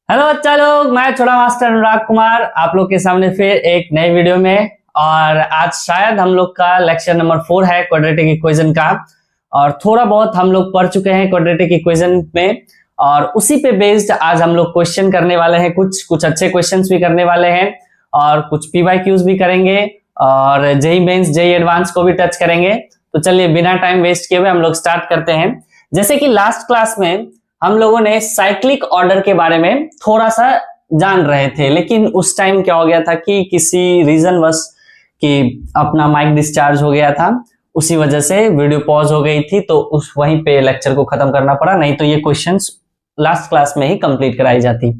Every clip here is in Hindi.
हेलो बच्चा लोग, मैं छोटा मास्टर अनुराग कुमार आप लोग के सामने फिर एक नई वीडियो में। और आज शायद हम लोग का लेक्चर नंबर 4 है क्वाड्रेटिक इक्वेशन का। और थोड़ा बहुत हम लोग पढ़ चुके हैं क्वाड्रेटिक इक्वेशन में, और उसी पे बेस्ड आज हम लोग क्वेश्चन करने वाले हैं। कुछ अच्छे क्वेश्चंस भी करने वाले हैं और कुछ PYQs भी करेंगे और जेईई मेंस जेईई एडवांस को भी टच करेंगे। तो चलिए बिना टाइम वेस्ट किए हुए हम लोग स्टार्ट करते हैं। जैसे कि लास्ट क्लास में हम लोगों ने साइक्लिक ऑर्डर के बारे में थोड़ा सा जान रहे थे, लेकिन उस टाइम क्या हो गया था कि किसी रीजन वश कि अपना माइक डिस्चार्ज हो गया था, उसी वजह से वीडियो पॉज हो गई थी। तो उस वहीं पे लेक्चर को खत्म करना पड़ा, नहीं तो ये क्वेश्चंस लास्ट क्लास में ही कंप्लीट कराई जाती।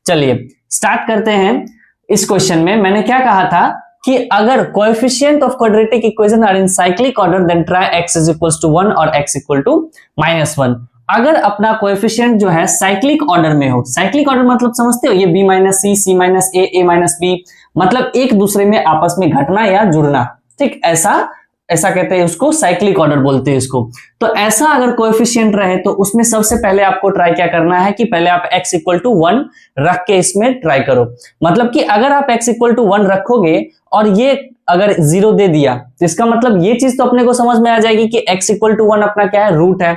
चलिए स्टार्ट करते हैं। इस क्वेश्चन में मैंने क्या कहा था कि अगर coefficient of quadratic equation are in cyclic order then try x is equals to 1 और x इक्वल टू -1। अगर अपना कोएफिशिएंट जो है साइक्लिक ऑर्डर में हो, साइक्लिक ऑर्डर मतलब समझते हो, ये b माइनस सी, सी माइनस ए, ए माइनस बी, मतलब एक दूसरे में आपस में घटना या जुड़ना। ठीक, ऐसा कहते हैं उसको, साइक्लिक ऑर्डर बोलते हैं इसको। तो ऐसा अगर कोएफिशिएंट रहे तो उसमें सबसे पहले आपको ट्राई क्या करना है कि पहले आप x इक्वल टू 1 रख के इसमें ट्राई करो। मतलब कि अगर आप x इक्वल टू 1 रखोगे और ये अगर 0 दे दिया तो इसका मतलब ये चीज तो अपने को समझ में आ जाएगी कि x इक्वल टू 1 अपना क्या है, रूट है।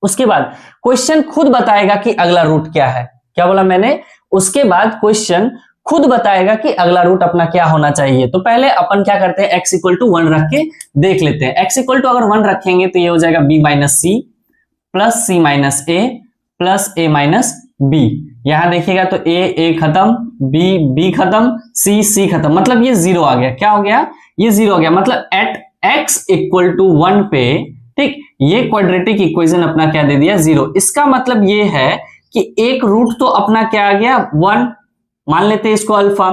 उसके बाद क्वेश्चन खुद बताएगा कि अगला रूट क्या है। क्या बोला मैंने? उसके बाद क्वेश्चन खुद बताएगा कि अगला रूट अपना क्या होना चाहिए। तो पहले अपन क्या करते हैं, x इक्वल टू 1 रख के देख लेते हैं। x इक्वल टू अगर 1 रखेंगे तो ये हो जाएगा b माइनस सी प्लस सी माइनस ए प्लस ए माइनस बी। यहां देखिएगा तो a खत्म, b खत्म, c खत्म, मतलब ये 0 आ गया। क्या हो गया? ये 0 हो गया। मतलब एट x इक्वल टू 1 पे, ठीक, ये क्वाड्रेटिक इक्वेशन अपना क्या दे दिया, 0। इसका मतलब ये है कि एक रूट तो अपना क्या आ गया, 1, मान लेते हैं इसको अल्फा।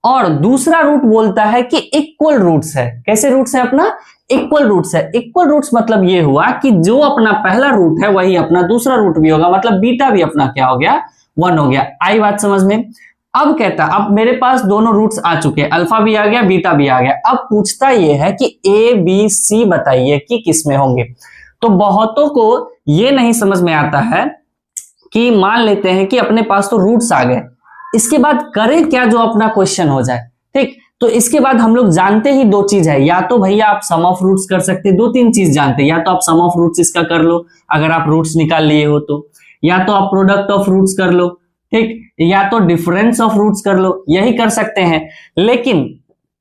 और दूसरा रूट बोलता है कि इक्वल रूट्स है। कैसे रूट्स है अपना? इक्वल रूट्स है। इक्वल रूट्स मतलब ये हुआ कि जो अपना पहला रूट है वही अपना दूसरा रूट भी होगा, मतलब बीटा भी अपना क्या हो गया, 1 हो गया। आई बात समझ में? अब कहता, अब मेरे पास दोनों रूट्स आ चुके हैं, अल्फा भी आ गया, बीटा भी आ गया। अब पूछता ये है कि ए बी सी बताइए कि किस में होंगे। तो बहुतों को ये नहीं समझ में आता है कि मान लेते हैं कि अपने पास तो रूट्स आ गए, इसके बाद करें क्या जो अपना क्वेश्चन हो जाए। ठीक, तो इसके बाद हम लोग जानते ही दो चीज है, या तो भैया आप सम ऑफ रूट्स कर सकते हैं, 2-3 चीज जानते हैं। या तो आप सम ऑफ रूट्स इसका कर लो अगर आप रूट्स निकाल लिए हो तो, या तो आप प्रोडक्ट ऑफ रूट्स कर लो, ठीक, या तो डिफरेंस ऑफ रूट्स कर लो, यही कर सकते हैं। लेकिन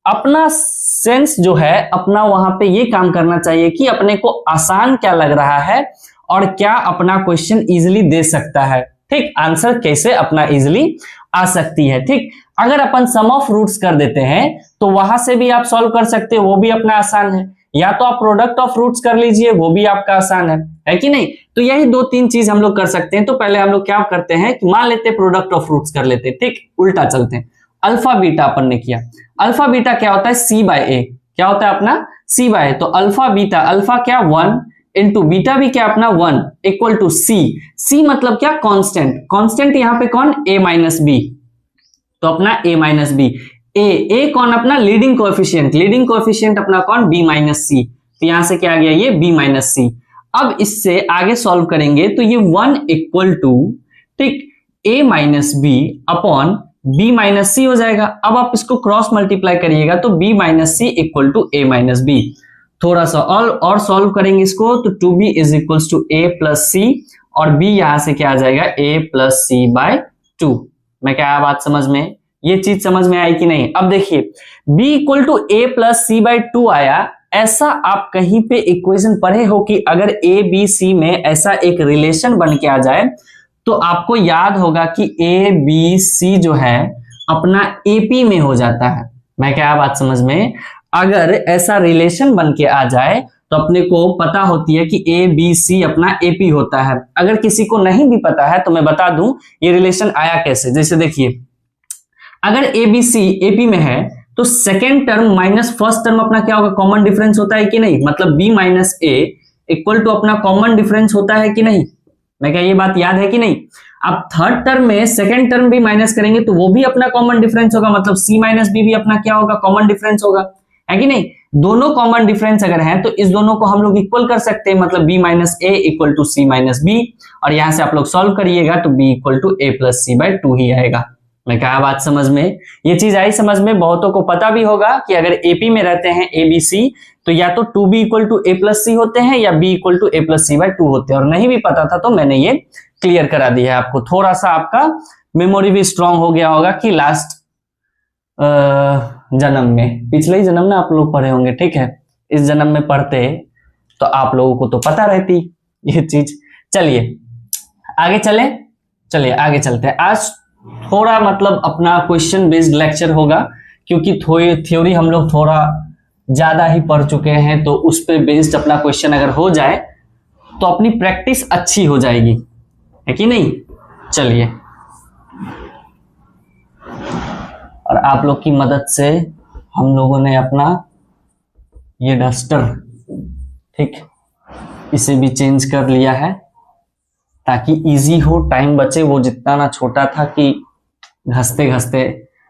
अपना सेंस जो है अपना वहां पे ये काम करना चाहिए कि अपने को आसान क्या लग रहा है और क्या अपना क्वेश्चन इजीली दे सकता है। ठीक, आंसर कैसे अपना इजीली आ सकती है। ठीक, अगर अपन सम ऑफ रूट्स कर देते हैं तो वहां से भी आप सॉल्व कर सकते हो, वो भी अपना आसान है। या तो आप प्रोडक्ट ऑफ रूट्स कर लीजिए, वो भी आपका आसान है कि नहीं? तो यही 2-3 चीज हम लोग कर सकते हैं। तो पहले हम लोग क्या करते हैं कि मान लेते हैं प्रोडक्ट ऑफ रूट्स कर लेते हैं। ठीक, उल्टा चलते हैं। अल्फा बीटा अपन ने किया, अल्फा बीटा क्या होता है, सी बाय ए। क्या होता है अपना? सी बाय ए। तो अल्फा बीटा, अल्फा क्या 1 इंटू बीटा भी क्या अपना 1 इक्वल टू सी। सी मतलब क्या? कांस्टेंट। कांस्टेंट यहाँ पे कौन? ए माइनस बी। तो अपना ए माइनस बी। ए कौन अपना? Leading coefficient. लीडिंग कोएफिशिएंट अपना कौन? बी माइनस सी। तो यहां से क्या आ गया, ये बी माइनस सी। अब इससे आगे सॉल्व करेंगे तो ये 1 इक्वल टू, ठीक, A minus B upon B minus C हो जाएगा। अब आप इसको क्रॉस मल्टीप्लाई करिएगा तो B minus C equal to A minus B. थोड़ा सा और सॉल्व करेंगे इसको तो 2b is equals to A plus C, और b यहां से क्या आ जाएगा, a प्लस सी बाय 2। मैं क्या आया बात समझ में? ये चीज समझ में आई कि नहीं? अब देखिए b equal to a plus C by 2 आया। ऐसा आप कहीं पे इक्वेशन पढ़े हो कि अगर a b c में ऐसा एक रिलेशन बन के आ जाए तो आपको याद होगा कि a b c जो है अपना AP में हो जाता है। मैं क्या बात समझ में? अगर ऐसा रिलेशन बन के आ जाए तो अपने को पता होती है कि ए बी सी अपना AP होता है। अगर किसी को नहीं भी पता है तो मैं बता दूं ये रिलेशन आया कैसे। जैसे देखिए, अगर ए बी सी AP में है तो second term minus first term अपना क्या होगा, कॉमन डिफरेंस होता है कि नहीं? मतलब b minus A equal to अपना कॉमन डिफरेंस होता है कि नहीं? मैं क्या ये बात याद है कि नहीं? आप थर्ड टर्म में सेकेंड टर्म भी माइनस करेंगे तो वो भी अपना कॉमन डिफरेंस होगा, मतलब c माइनस बी भी अपना क्या होगा, कॉमन डिफरेंस होगा, है कि नहीं? दोनों कॉमन डिफरेंस अगर हैं तो इस दोनों को हम लोग इक्वल कर सकते हैं, मतलब b minus A equal to C minus B, और यहां से आप लोग सॉल्व करिएगा तो b equal to A plus C by 2 ही आएगा। मैं कहा बात समझ में, ये चीज आई समझ में। बहुतों को पता भी होगा कि अगर एपी में रहते हैं ए बी सी तो या तो 2b equal to A plus C होते हैं या b equal to A plus C by 2 होते हैं, और नहीं भी पता था तो मैंने ये क्लियर करा दिया है आपको। थोड़ा सा आपका मेमोरी भी स्ट्रांग हो गया होगा कि लास्ट जन्म में, पिछले ही जन्म में आप लोग पढ़े होंगे, ठीक है, इस जन्म में पढ़ते तो आप लोगों को तो पता रहती ये चीज। चलिए आगे चलिए आगे चलते हैं। आज थोड़ा मतलब अपना क्वेश्चन बेस्ड लेक्चर होगा, क्योंकि थ्योरी हम लोग थोड़ा ज्यादा ही पढ़ चुके हैं, तो उस पे बेस्ड अपना क्वेश्चन अगर हो जाए तो अपनी प्रैक्टिस अच्छी हो जाएगी, है कि नहीं। चलिए, और आप लोग की मदद से हम लोगों ने अपना ये डस्टर, ठीक, इसे भी चेंज कर लिया है ताकि इजी हो, टाइम बचे। वो जितना ना छोटा था कि घसते घसते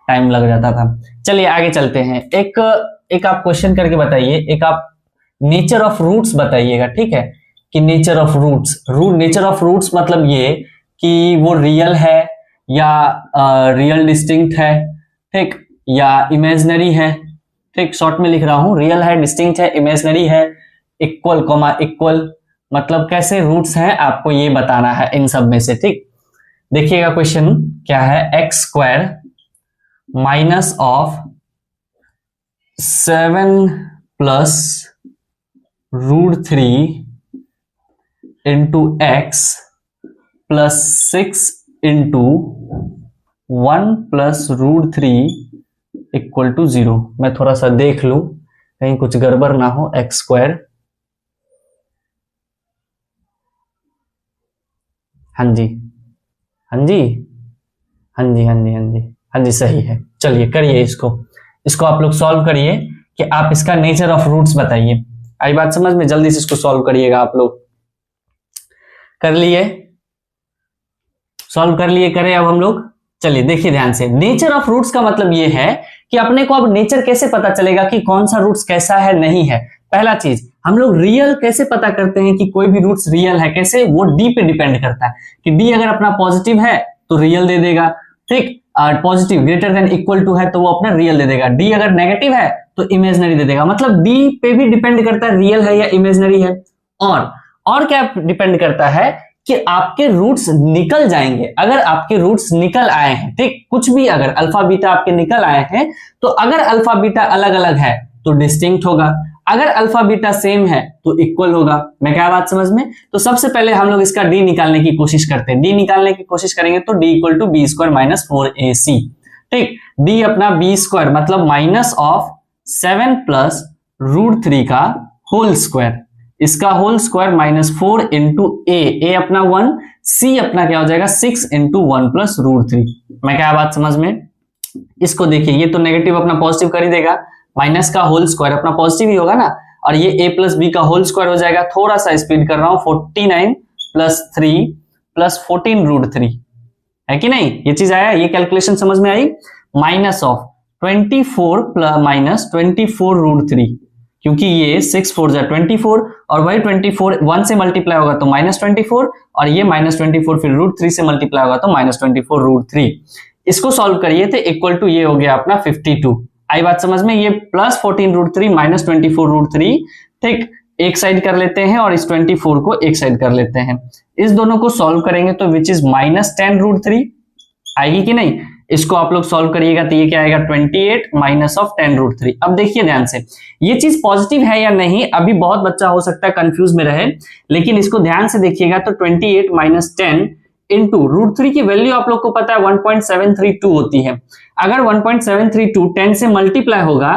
टाइम लग जाता था। चलिए आगे चलते हैं। एक आप क्वेश्चन करके बताइए, एक आप नेचर ऑफ रूट्स बताइएगा, ठीक है, कि नेचर ऑफ रूट्स मतलब ये कि वो रियल है या रियल डिस्टिंक्ट है, ठीक, या इमेजिनरी है, ठीक, शॉर्ट में लिख रहा हूं, रियल है, डिस्टिंक्ट है, इमेजिनरी है, इक्वल कॉमा इक्वल, मतलब कैसे रूट्स हैं आपको ये बताना है इन सब में से, ठीक। देखिएगा क्वेश्चन क्या है, X square minus of 7 plus root 3 into X plus 6 into 1 plus root 3 equal to 0। मैं थोड़ा सा देख लूं कहीं कुछ गड़बड़ ना हो। एक्स स्क्वायर, हाँ जी हाँ जी हाँ जी हाँ जी हाँ जी हाँ जी सही है। चलिए करिए इसको आप लोग सॉल्व करिए कि आप इसका नेचर ऑफ रूट्स बताइए। आई बात समझ में, जल्दी से इसको सॉल्व करिएगा आप लोग। कर लिए, सॉल्व कर लिए, करें अब हम लोग। चलिए देखिए ध्यान से, नेचर ऑफ रूट्स का मतलब ये है कि अपने को अब नेचर कैसे पता चलेगा कि कौन सा रूट्स कैसा है नहीं है। पहला चीज, हम लोग रियल कैसे पता करते हैं कि कोई भी रूट्स रियल है, कैसे, वो डी पे डिपेंड करता है कि डी अगर अपना पॉजिटिव है तो रियल दे देगा, ठीक, और positive greater than equal to है तो वो अपना रियल दे देगा, डी अगर नेगेटिव है तो इमेजिनरी दे देगा। मतलब डी पे भी डिपेंड करता है रियल है या इमेजिनरी है। और क्या डिपेंड करता है कि आपके रूट्स निकल जाएंगे। अगर आपके रूट्स निकल आए हैं, ठीक, कुछ भी अगर अल्फा बीटा आपके निकल आए हैं, तो अगर अल्फा बीटा अलग अलग है तो डिस्टिंक्ट होगा, अगर अल्फा बीटा सेम है तो इक्वल होगा। मैं क्या बात समझ में। तो सबसे पहले हम लोग इसका डी निकालने की कोशिश करते हैं। डी निकालने की कोशिश करेंगे तो D equal to B square minus 4ac, ठीक। डी अपना बी स्क्वायर मतलब माइनस ऑफ 7 प्लस रूट 3 का होल स्क्वायर, इसका whole square minus 4 into A अपना 1, सी अपना क्या हो जाएगा 6 इंटू 1 प्लस रूट 3। मैं क्या बात समझ में। इसको देखिए, ये तो नेगेटिव अपना पॉजिटिव कर ही देगा, माइनस का होल स्क्वायर अपना पॉजिटिव ही होगा ना, और ये a प्लस बी का होल स्क्वायर हो जाएगा। थोड़ा सा स्पीड कर रहा हूं, 49 प्लस 3 प्लस 14 रूट 3, है कि नहीं। ये चीज आया, ये कैलकुलेशन समझ में आई। Minus of 24 plus minus 24 root 3, क्योंकि ये 6 4 जा 24 और वही 24 1 से मल्टीप्लाई होगा तो माइनस 24, और ये माइनस 24 फिर रूट 3 से मल्टीप्लाई होगा तो माइनस 24 रूट 3। इसको सॉल्व करिए तो इक्वल टू ये हो गया अपना 52। आई बात समझ में। ये प्लस 14 रूट 3 माइनस 24 रूट 3, ठीक, एक साइड कर लेते हैं और इस 24 को एक साइड कर लेते हैं। इस दोनों को सॉल्व करेंगे तो विच इज माइनस 10 रूट 3 आएगी कि नहीं। इसको आप लोग सॉल्व करिएगा तो ये क्या आएगा 28 माइनस ऑफ 10 रूट 3। अब देखिए ध्यान से, ये चीज पॉजिटिव है या नहीं, अभी बहुत बच्चा हो सकता है कंफ्यूज में रहे, लेकिन इसको ध्यान से देखिएगा तो 28 माइनस 10 इंटू रूट 3 की वैल्यू आप लोग को पता है 1.732 होती है। अगर 1.732 10 से मल्टीप्लाई होगा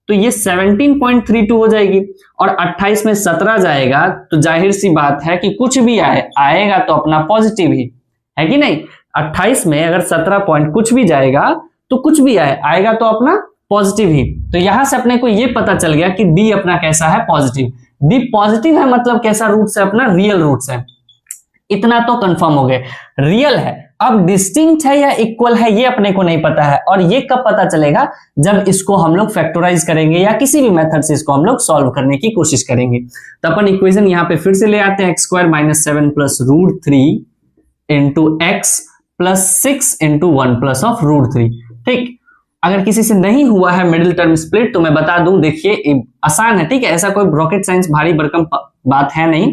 तो ये 17.32 हो जाएगी, और 28 में 17 जाएगा तो जाहिर सी बात है कि कुछ भी आएगा तो अपना पॉजिटिव ही, है कि नहीं। 28 में अगर 17 पॉइंट कुछ भी जाएगा तो कुछ भी आएगा तो अपना पॉजिटिव ही। तो यहां से अपने को ये पता चल गया कि डी अपना कैसा है, पॉजिटिव। डी पॉजिटिव है मतलब कैसा रूट्स है, अपना रियल रूट्स है। इतना तो कंफर्म हो गए, रियल है अब डिस्टिंक्ट है या इक्वल है ये अपने को नहीं पता है, और ये कब पता चलेगा, जब इसको हम लोग फैक्टराइज करेंगे या किसी भी मेथड से इसको हम लोग सॉल्व करने की कोशिश करेंगे। तो अपन इक्वेशन यहाँ पे फिर से ले आते हैं, X square minus 7 plus root 3 into X plus 6 into 1 plus of root 3। ठीक, अगर किसी से नहीं हुआ है मिडिल टर्म स्प्लिट तो मैं बता दूं, देखिए आसान है, ठीक है, ऐसा कोई रॉकेट साइंस भारी भरकम बात है नहीं।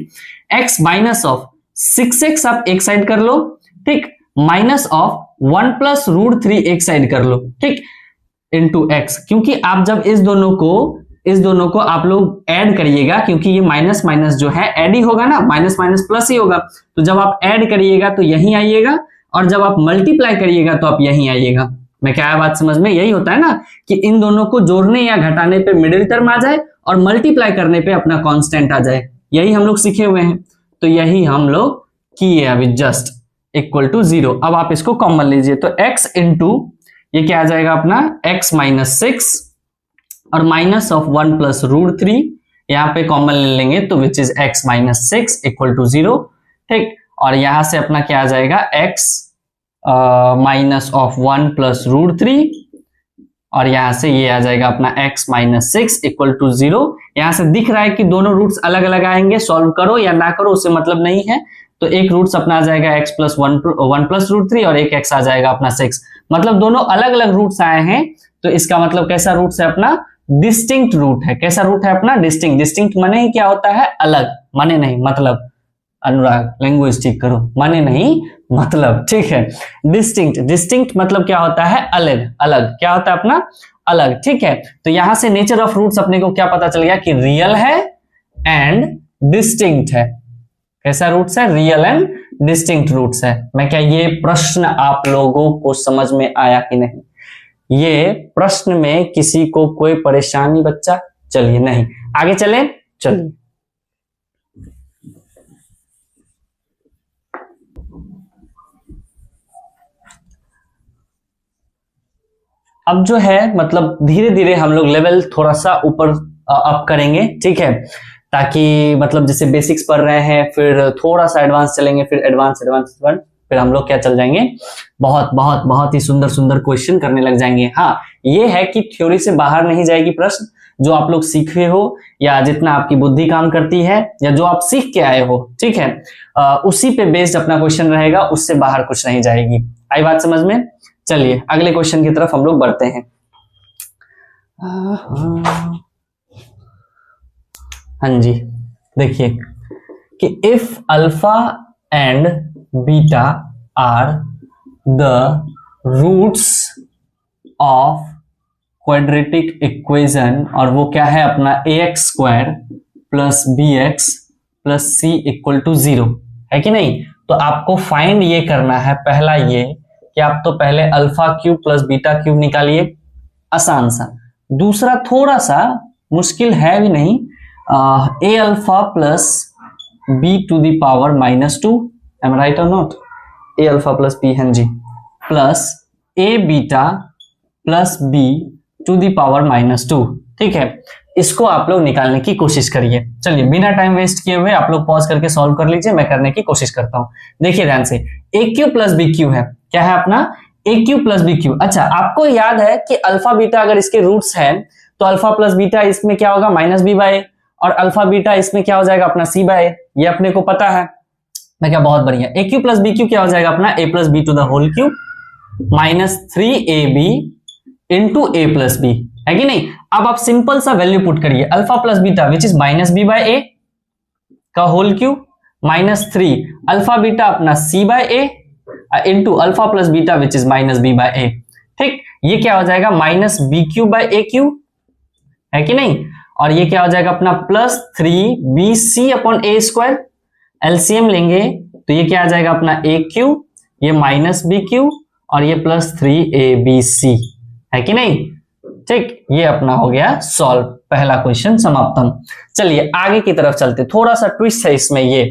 x माइनस ऑफ 6x आप एक साइड कर लो, ठीक, माइनस ऑफ 1 प्लस रूट 3 एक साइड कर लो, ठीक, इंटू x, क्योंकि आप जब इस दोनों को आप लोग ऐड करिएगा, क्योंकि ये माइनस माइनस जो है ऐड ही होगा ना, माइनस माइनस प्लस ही होगा, तो जब आप ऐड करिएगा तो यहीं आइएगा, और जब आप मल्टीप्लाई करिएगा तो आप यहीं आइएगा। मैं क्या है बात समझ में, यही होता है ना कि इन दोनों को जोड़ने या घटाने पे मिडिल टर्म आ जाए और मल्टीप्लाई करने पे अपना कांस्टेंट आ जाए, यही हम लोग सीखे हुए हैं। तो यही हम लोग किए अभी, जस्ट इक्वल टू 0। अब आप इसको कॉमन लीजिए, तो x इंटू ये क्या आ जाएगा अपना x माइनस 6 और माइनस ऑफ 1 प्लस रूट 3 यहाँ पे कॉमन ले लेंगे तो which is x minus 6 equal to 0, ठीक, और यहां से अपना क्या आ जाएगा x minus of 1 plus root 3 और यहां से ये आ जाएगा अपना x माइनस 6 इक्वल टू 0। यहां से दिख रहा है कि दोनों रूट्स अलग अलग आएंगे, सॉल्व करो या ना करो उससे मतलब नहीं है, तो एक रूट्स अपना आ जाएगा x प्लस 1 प्लस रूट 3 और एक x आ जाएगा अपना 6, मतलब दोनों अलग अलग रूट्स आए हैं। तो इसका मतलब कैसा रूट्स है अपना, डिस्टिंक्ट रूट है। कैसा रूट है अपना, डिस्टिंक्ट। डिस्टिंक्ट माने ही क्या होता है, अलग, माने नहीं मतलब, अनुराग लैंग्वेज ठीक करो, माने नहीं मतलब, ठीक है। डिस्टिंक्ट मतलब क्या होता है, अलग, अलग, क्या होता है अपना, अलग, ठीक है। तो यहां से नेचर ऑफ रूट्स अपने को क्या पता चल गया कि रियल है एंड डिस्टिंक्ट है। कैसा रूट्स है, रियल एंड डिस्टिंक्ट रूट्स है। मैं क्या, ये प्रश्न आप लोगों को समझ में आया कि नहीं, ये प्रश्न में किसी को कोई परेशानी बच्चा, चलिए नहीं आगे चले, चलिए अब जो है मतलब धीरे धीरे हम लोग लेवल थोड़ा सा ऊपर अप करेंगे, ठीक है, ताकि मतलब जैसे बेसिक्स पढ़ रहे हैं फिर थोड़ा सा एडवांस चलेंगे, फिर एडवांस, फिर हम लोग क्या चल जाएंगे, बहुत बहुत बहुत ही सुंदर सुंदर क्वेश्चन करने लग जाएंगे। हाँ, ये है कि थ्योरी से बाहर नहीं जाएगी प्रश्न, जो आप लोग सीखे हो या जितना आपकी बुद्धि काम करती है या जो आप सीख के आए हो, ठीक है, उसी पे बेस्ड अपना क्वेश्चन रहेगा, उससे बाहर कुछ नहीं जाएगी। आई बात समझ में। चलिए अगले क्वेश्चन की तरफ हम लोग बढ़ते हैं। हाँ जी, देखिए कि if alpha and beta are the roots of quadratic equation, और वो क्या है अपना ax square plus bx plus c equal to 0 है कि नहीं। तो आपको फाइंड ये करना है, पहला ये कि आप तो पहले alpha cube plus beta cube निकालिए, आसान सा। दूसरा थोड़ा सा मुश्किल है भी नहीं, A alpha plus B to the power minus 2, am right or not, A alpha plus B, हाँ जी, plus A beta plus B to the power minus 2, ठीक है। इसको आप लोग निकालने की कोशिश करिए। चलिए बिना टाइम वेस्ट किए हुए आप लोग पॉज करके सॉल्व कर लीजिए, मैं करने की कोशिश करता हूं। देखिए ध्यान से, ए क्यू प्लस बी क्यू है, क्या है अपना ए क्यू प्लस बी क्यू। अच्छा, आपको याद है कि अल्फा बीटा अगर इसके रूट्स हैं तो अल्फा प्लस बीटा इसमें क्या होगा, माइनस बी बाय ए, और अल्फा बीटा इसमें क्या हो जाएगा अपना सी बाय ए, ये अपने को पता है। मैं क्या, बहुत बढ़िया। A cube plus B cube क्या हो जाएगा अपना, A plus B to the whole cube minus 3ab into A plus B, है कि नहीं। अब आप सिंपल सा वैल्यू पुट करिए, alpha plus beta which is minus B by A का whole cube minus 3 alpha beta अपना C by A into alpha plus beta which is minus B by A, ठीक। ये क्या हो जाएगा, minus B cube by A cube, है कि नहीं। और ये क्या हो जाएगा अपना plus 3bc upon A square, LCM लेंगे तो ये क्या आ जाएगा अपना ए क्यूब, ये माइनस बी क्यूब और ये प्लस 3abc, है कि नहीं, ठीक। ये अपना हो गया सॉल्व, पहला क्वेश्चन समाप्तम। चलिए आगे की तरफ चलते, थोड़ा सा ट्विस्ट है इसमें ये,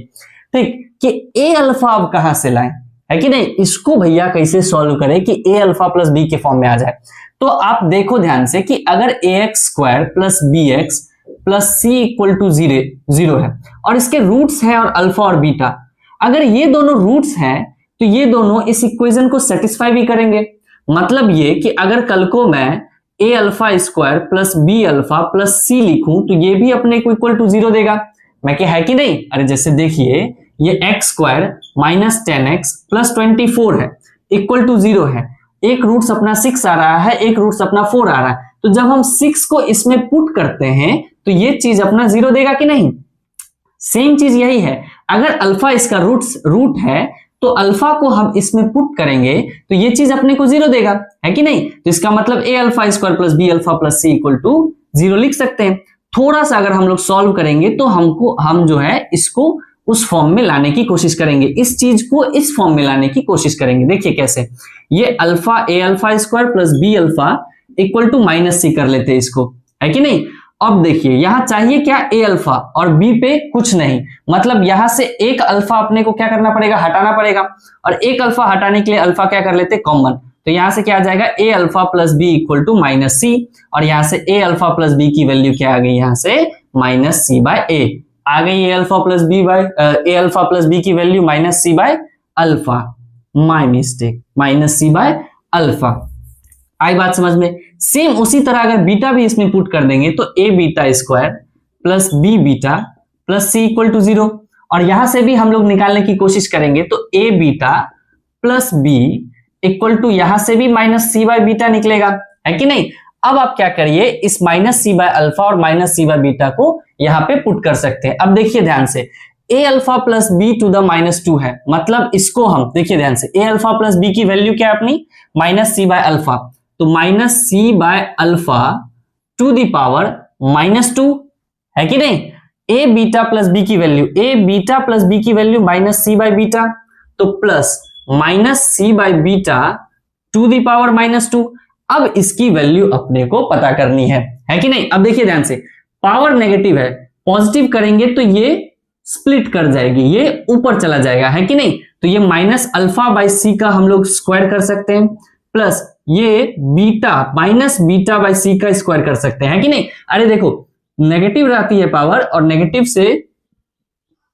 ठीक, कि ए अल्फा अब कहां से लाएं, है कि नहीं। इसको भैया कैसे सॉल्व करें कि ए अल्फा प्लस बी के फॉर्म में आ जाए। तो आप देखो ध्यान से कि अगर A X square plus B X plus C equal to 0 है और इसके रूट्स हैं और अल्फा और बीटा, अगर ये दोनों रूट्स हैं तो ये दोनों इस इक्वेशन को सेटिस्फाई भी करेंगे। मतलब ये कि अगर कल को मैं A alpha square plus B alpha plus C लिखूं तो ये भी अपने को इक्वल टू 0 देगा। मैं क्या है कि नहीं? अरे जैसे देखिए ये X square minus 10x plus 24 है इक्वल टू 0 है। एक रूट्स अपना 6 आ रहा है, एक रूट्स अपना 4 आ रहा है, तो जब हम 6 को इसमें पुट करते हैं तो ये चीज अपना 0 देगा कि नहीं? सेम चीज यही है, अगर अल्फा इसका रूट है तो अल्फा को हम इसमें पुट करेंगे तो ये चीज अपने को 0 देगा, है कि नहीं? तो इसका मतलब A alpha square plus B alpha plus C equal to 0 लिख सकते हैं। थोड़ा सा अगर हम लोग सॉल्व करेंगे तो हम जो है इसको उस फॉर्म में लाने की कोशिश करेंगे, इस चीज को इस फॉर्म में लाने की कोशिश करेंगे। देखिए कैसे, ये alpha A alpha square plus B alpha equal to minus C कर लेते हैं इसको, है कि नहीं? अब देखिए यहां चाहिए क्या? ए अल्फा, और बी पे कुछ नहीं, मतलब यहां से एक अल्फा अपने को क्या करना पड़ेगा? हटाना पड़ेगा, और एक अल्फा हटाने के लिए अल्फा क्या कर लेते? कॉमन। तो यहां से क्या आ जाएगा? A alpha plus B equal to minus C, और यहां से ए अल्फा प्लस बी की वैल्यू क्या आ गई? यहां से माइनस सी बाय ए आ गई। ए अल्फा प्लस बी की value minus C by alpha, my mistake, minus C by alpha. आई बात समझ में? सेम उसी तरह अगर बीटा भी इसमें पुट कर देंगे तो A beta square plus B beta plus C equal to 0, और यहां से भी हम लोग निकालने की कोशिश करेंगे तो A beta plus B equal to यहां से भी माइनस सी बाय बीटा निकलेगा, है कि नहीं? अब आप क्या करिए, इस माइनस सी बाय अल्फा और माइनस सी बाय बीटा को यहां पे पुट कर सकते हैं। अब देखिए ध्यान से, A alpha plus B to the minus 2 है, मतलब इसको हम देखिए ध्यान से, ए अल्फा प्लस बी की वैल्यू क्या है अपनी? माइनस सी बाय अल्फा, तो minus C by alpha to the power minus 2, है कि नहीं? ए बीटा प्लस बी की value, A beta plus B की value minus C by beta, तो plus minus C by beta to the power minus 2। अब इसकी वैल्यू अपने को पता करनी है कि नहीं? अब देखिए ध्यान से, पावर नेगेटिव है, पॉजिटिव करेंगे तो ये स्प्लिट कर जाएगी, ये ऊपर चला जाएगा, है कि नहीं? तो ये माइनस अल्फा बाय सी का हम लोग स्क्वायर कर सकते हैं, प्लस ये बीटा माइनस बीटा बाय सी का स्क्वायर कर सकते हैं, कि नहीं? अरे देखो नेगेटिव रहती है पावर, और नेगेटिव से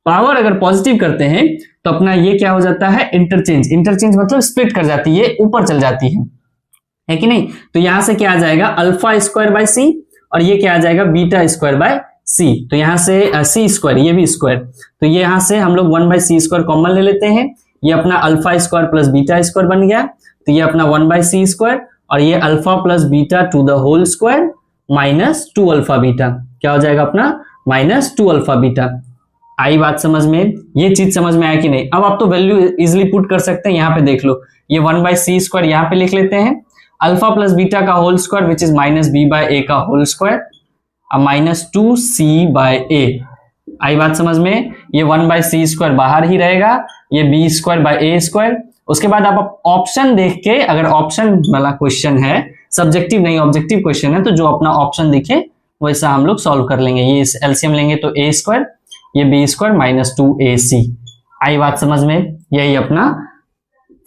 पावर अगर पॉजिटिव करते हैं तो अपना ये क्या हो जाता है? इंटरचेंज। इंटरचेंज मतलब स्प्लिट कर जाती है, ऊपर चल जाती है कि नहीं? तो यहां से क्या आ जाएगा? अल्फा स्क्वायर बाय सी, और ये क्या आ जाएगा? बीटा स्क्वायर बाय सी। तो यहां से सी स्क्वायर, ये भी स्क्वायर, तो ये यहां से हम लोग 1 बाय सी स्क्वायर कॉमन ले लेते हैं, ये अपना alpha square plus beta square बन गया, तो ये अपना 1 बाय सी स्क्वायर, और ये alpha plus beta to the whole square minus 2 alpha beta, क्या हो जाएगा अपना? Minus 2 alpha beta. आई बात समझ में? ये चीज समझ में आया कि नहीं? अब आप तो वैल्यू इजिली पुट कर सकते हैं, यहाँ पे देख लो, ये 1 बाय सी स्क्वायर यहाँ पे लिख लेते हैं, अल्फा प्लस बीटा का whole square which is minus B by A का whole square, minus 2 C by A. आई बात समझ में? ये 1 बाय सी स्क्वायर बाहर ही रहेगा, ये B square by A square. उसके बाद आप ऑप्शन देख के, अगर ऑप्शन वाला क्वेश्चन है, सब्जेक्टिव नहीं ऑब्जेक्टिव क्वेश्चन है, तो जो अपना ऑप्शन दिखे वैसा हम लोग सॉल्व कर लेंगे। ये एलसीएम लेंगे तो ए स्क्वायर, ये बी स्क्वायर माइनस 2ac। आई बात समझ में? यही अपना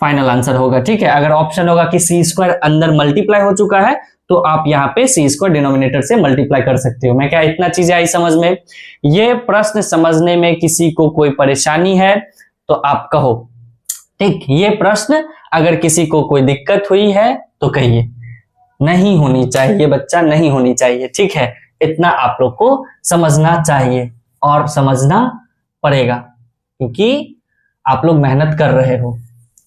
फाइनल आंसर होगा, ठीक है? अगर ऑप्शन होगा कि सी स्क्वायर अंदर मल्टीप्लाई हो चुका है तो आप यहाँ पे सी स्क्वायर डिनोमिनेटर से मल्टीप्लाई कर सकते हो। मैं क्या इतना चीजें आई समझ में? ये प्रश्न समझने में किसी को कोई परेशानी है तो आप कहो, ठीक? ये प्रश्न अगर किसी को कोई दिक्कत हुई है तो कहिए। नहीं होनी चाहिए बच्चा, नहीं होनी चाहिए, ठीक है? इतना आप लोग को समझना चाहिए और समझना पड़ेगा, क्योंकि आप लोग मेहनत कर रहे हो,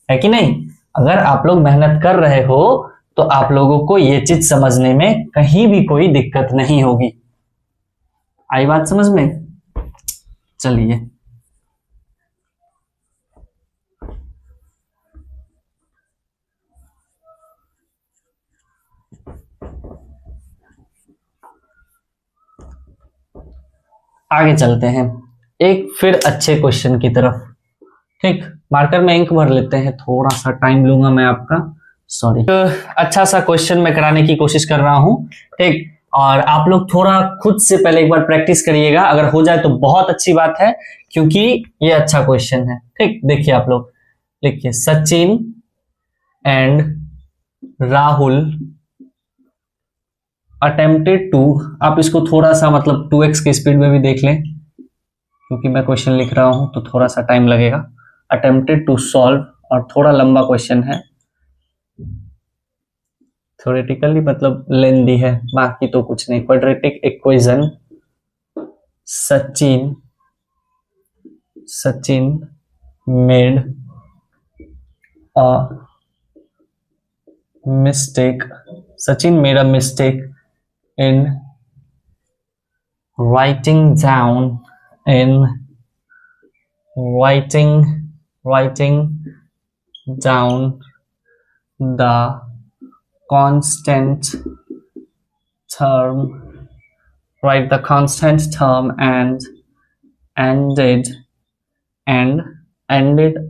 है कि नहीं? अगर आप लोग मेहनत कर रहे हो तो आप लोगों को ये चीज समझने में कहीं भी कोई दिक्कत नहीं होगी। आई बात समझ में? चलिए आगे चलते हैं एक फिर अच्छे क्वेश्चन की तरफ, ठीक? मार्कर में इंक भर लेते हैं, थोड़ा सा टाइम लूंगा मैं आपका, सॉरी। तो अच्छा सा क्वेश्चन मैं कराने की कोशिश कर रहा हूं, ठीक? और आप लोग थोड़ा खुद से पहले एक बार प्रैक्टिस करिएगा, अगर हो जाए तो बहुत अच्छी बात है, क्योंकि ये अच्छा क्वेश्चन है, ठीक? देखिए आप लोग लिखिए, Sachin and Rahul attempted to, आप इसको थोड़ा सा मतलब 2x की स्पीड में भी देख लें, क्योंकि मैं क्वेश्चन लिख रहा हूं तो थोड़ा सा टाइम लगेगा। अटेम्प्टेड टू सॉल्व और थोड़ा लंबा क्वेश्चन है, थ्योरेटिकली मतलब लेंदी है, बाकी तो कुछ नहीं। Quadratic equation Sachin made a mistake in writing down the constant term and ended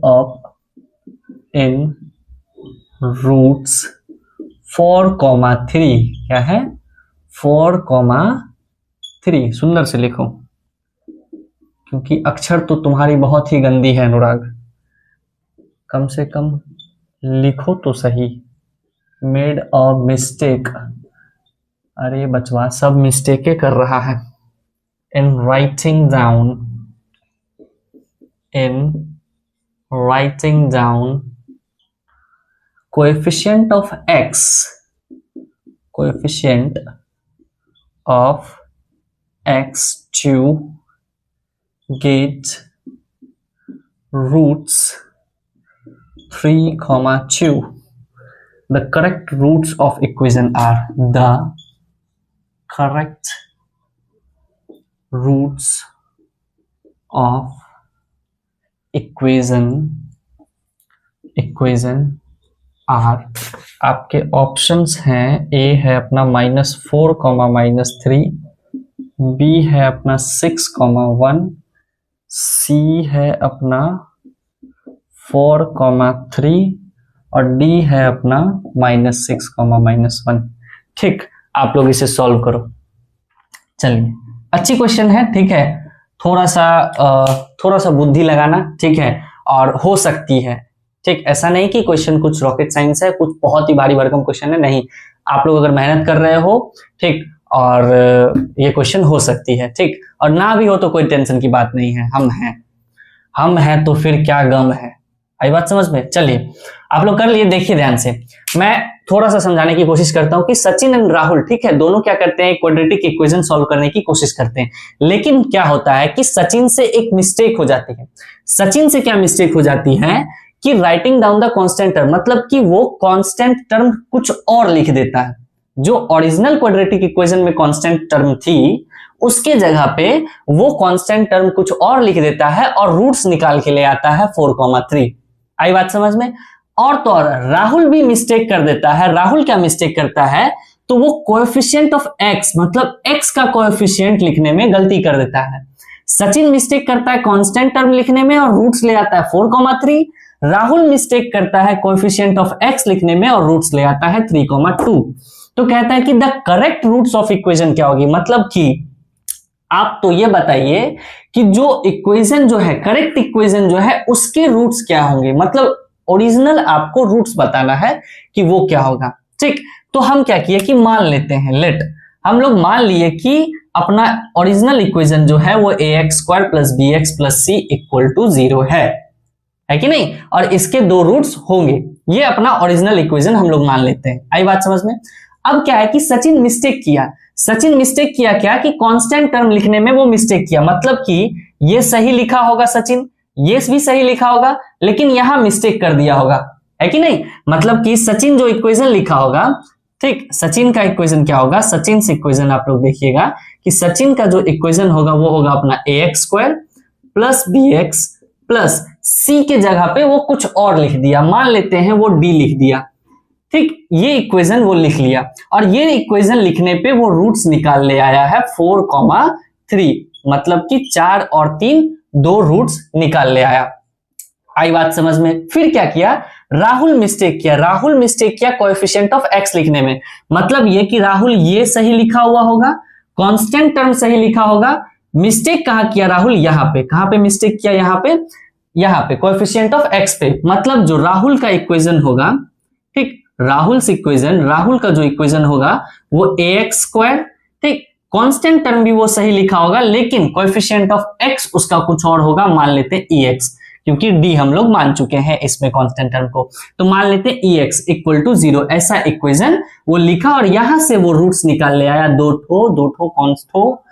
up in roots 4,3। क्या है? 4,3। सुंदर से लिखो, क्योंकि अक्षर तो तुम्हारी बहुत ही गंदी है अनुराग, कम से कम लिखो तो सही। मेड अ मिस्टेक, अरे बचवा सब मिस्टेक कर रहा है। In writing down coefficient of x to get roots 3,2. The correct roots of equation are the correct roots of equation are. आपके ऑप्शंस हैं, ए है अपना -4, -3, बी है अपना 6,1, सी है अपना 4,3 और डी है अपना -6, -1। ठीक, आप लोग इसे सॉल्व करो। चलिए, अच्छी क्वेश्चन है, ठीक है। थोड़ा सा बुद्धि लगाना, ठीक है, और हो सकती है, ठीक। ऐसा नहीं कि क्वेश्चन कुछ रॉकेट साइंस है, कुछ बहुत ही भारी भरकम क्वेश्चन है, नहीं। आप लोग अगर मेहनत कर रहे हो, ठीक, और ये क्वेश्चन हो सकती है, ठीक। और ना भी हो तो कोई टेंशन की बात नहीं है, हम हैं तो फिर क्या गम है। आई बात समझ में? चलिए, आप लोग कर लिए, देखिए ध्यान से। मैं थोड़ा सा समझाने की कोशिश करता हूं कि सचिन एंड राहुल, ठीक है, दोनों क्या करते हैं, क्वाड्रेटिक इक्वेशन सॉल्व करने की कोशिश करते हैं। लेकिन क्या होता है कि सचिन से एक मिस्टेक हो जाती है। सचिन से क्या मिस्टेक हो जाती है कि writing down the constant term, मतलब कि वो कांस्टेंट टर्म कुछ और लिख देता है। जो ओरिजिनल क्वाड्रेटिक इक्वेशन में कांस्टेंट टर्म थी, उसके जगह पे वो कांस्टेंट टर्म कुछ और लिख देता है और रूट्स निकाल के ले आता है 4,3। आई बात समझ में? और तो और राहुल भी मिस्टेक कर देता है। राहुल क्या मिस्टेक करता है, तो वो कोएफिशिएंट ऑफ x, मतलब x का कोएफिशिएंट लिखने में गलती कर देता है। सचिन मिस्टेक करता है कांस्टेंट टर्म लिखने में और रूट्स ले आता है 4,3। राहुल मिस्टेक करता है कोएफिशिएंट ऑफ x लिखने में और रूट्स ले आता है 3,2। तो कहता है कि the correct roots of equation क्या होगी, मतलब कि आप तो ये बताइए कि जो इक्वेशन जो है, करेक्ट इक्वेशन जो है, उसके रूट्स क्या होंगे। मतलब ओरिजिनल आपको रूट्स बताना है कि वो क्या होगा, ठीक। तो हम क्या किए कि मान लेते हैं, हम लोग मान लिए कि अपना ओरिजिनल इक्वेशन जो है वो ax² + bx + c = 0 है कि नहीं, और इसके दो रूट्स होंगे। ये अपना ओरिजिनल इक्वेशन हम लोग मान लेते हैं। आई बात समझ में? अब क्या है कि सचिन मिस्टेक किया क्या कि कांस्टेंट टर्म लिखने में वो मिस्टेक किया। मतलब कि ये सही लिखा होगा सचिन, ये भी सही लिखा होगा, लेकिन यहां मिस्टेक कर दिया होगा, है कि नहीं। मतलब कि सचिन जो इक्वेशन लिखा होगा, ठीक, सचिन का इक्वेशन क्या होगा, सचिन से इक्वेशन आप लोग देखिएगा कि सचिन का जो इक्वेशन होगा वो होगा अपना ax² + bx + c के जगह पे वो कुछ और लिख दिया, मान लेते हैं वो d लिख दिया, ठीक। ये इक्वेशन वो लिख लिया और ये इक्वेशन लिखने पे वो रूट्स निकाल ले आया है 4,3, मतलब कि 4 और 3 दो रूट्स निकाल ले आया। आई बात समझ में? फिर क्या किया, राहुल मिस्टेक किया कोएफिशिएंट ऑफ x लिखने में। मतलब ये कि राहुल ये सही लिखा हुआ होगा, कांस्टेंट टर्म सही लिखा होगा। मिस्टेक कहां किया राहुल, यहां पे। कहां पे मिस्टेक किया, यहां पे कोएफिशिएंट ऑफ x पे। मतलब जो राहुल का इक्वेशन होगा, ठीक, राहुल का जो इक्वेशन होगा वो ax², ठीक, कांस्टेंट टर्म भी वो सही लिखा होगा, लेकिन कोएफिशिएंट ऑफ x उसका कुछ और होगा, मान लेते हैं ex। क्योंकि डी हम लोग मान चुके हैं इसमें कांस्टेंट टर्म को। तो मान लेते हैं EX इक्वल टू 0 ऐसा इक्वेशन वो लिखा और यहां से वो रूट्स निकाल ले आया, दो ठो कौन सो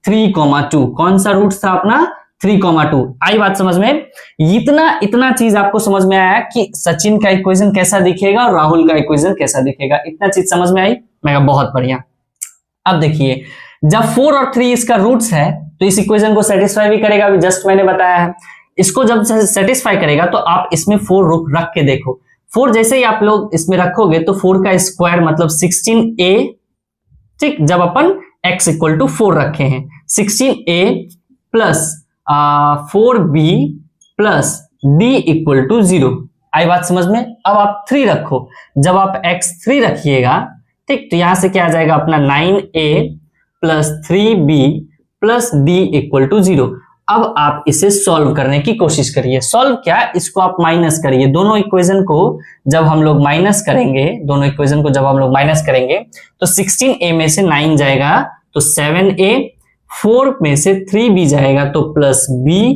3,2 कौन सा रूट्स था अपना 3,2। आई बात समझ में? इतना चीज आपको समझ में आया कि सचिन का इक्वेशन कैसा दिखेगा और राहुल का इक्वेशन कैसा दिखेगा, इतना चीज समझ में आई? मैं बहुत बढ़िया। अब देखिए जब 4 और 3 इसका रूट्स है तो इस इक्वेशन को सेटिस्फाई भी करेगा, जस्ट मैंने बताया है। इसको जब सेटिस्फाई करेगा तो आप इसमें 4 रख के देखो। 4 जैसे ही आप लोग इसमें रखोगे तो 4 का स्क्वायर मतलब 16a, ठीक, जब अपन x इक्वल टू 4 रखे हैं 16a plus 4b plus d equal to 0। आई बात समझ में? अब आप 3 रखो, जब आप x 3 रखिएगा, ठीक, तो यहां से क्या आ जाएगा अपना 9a plus 3b plus d equal to 0। अब आप इसे सॉल्व करने की कोशिश करिए। सॉल्व क्या, इसको आप माइनस करिए। दोनों इक्वेशन को जब हम लोग माइनस करेंगे तो 16a में से 9 जाएगा तो 7a, 4 में से 3b जाएगा तो प्लस b